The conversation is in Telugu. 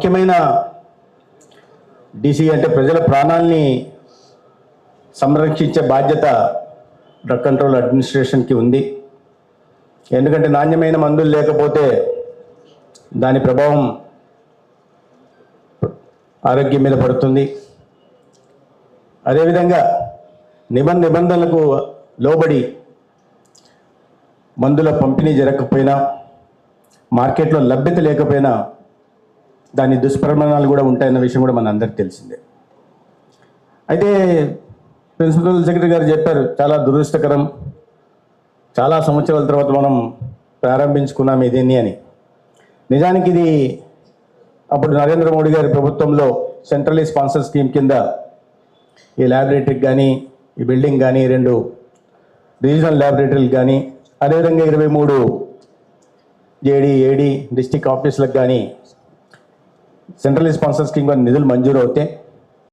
ముఖ్యమైన డీసీ అంటే ప్రజల ప్రాణాల్ని సంరక్షించే బాధ్యత డ్రగ్ కంట్రోల్ అడ్మినిస్ట్రేషన్కి ఉంది. ఎందుకంటే నాణ్యమైన మందులు లేకపోతే దాని ప్రభావం ఆరోగ్యం మీద పడుతుంది. అదేవిధంగా నిబంధనలకు లోబడి మందుల పంపిణీ జరగకపోయినా, మార్కెట్లో లభ్యత లేకపోయినా దాని దుష్పరిణామాలు కూడా ఉంటాయన్న విషయం కూడా మన అందరికీ తెలిసిందే. అయితే ప్రిన్సిపల్ సెక్రటరీ గారు చెప్పారు, చాలా దురదృష్టకరం, చాలా సంవత్సరాల తర్వాత మనం ప్రారంభించుకున్నాం ఇదేని అని. నిజానికి ఇది అప్పుడు నరేంద్ర మోడీ గారి ప్రభుత్వంలో సెంట్రలీ స్పాన్సర్ స్కీమ్ కింద ఈ ల్యాబొరేటరీకి కానీ, ఈ బిల్డింగ్ కానీ, 2 రీజనల్ ల్యాబొరేటరీలు కానీ, అదేవిధంగా 23 ఏడీ డిస్టిక్ ఆఫీసులకు కానీ సెంట్రలీ స్పాన్సర్ స్కీమ్ కానీ నిధులు మంజూరు అవుతాయి.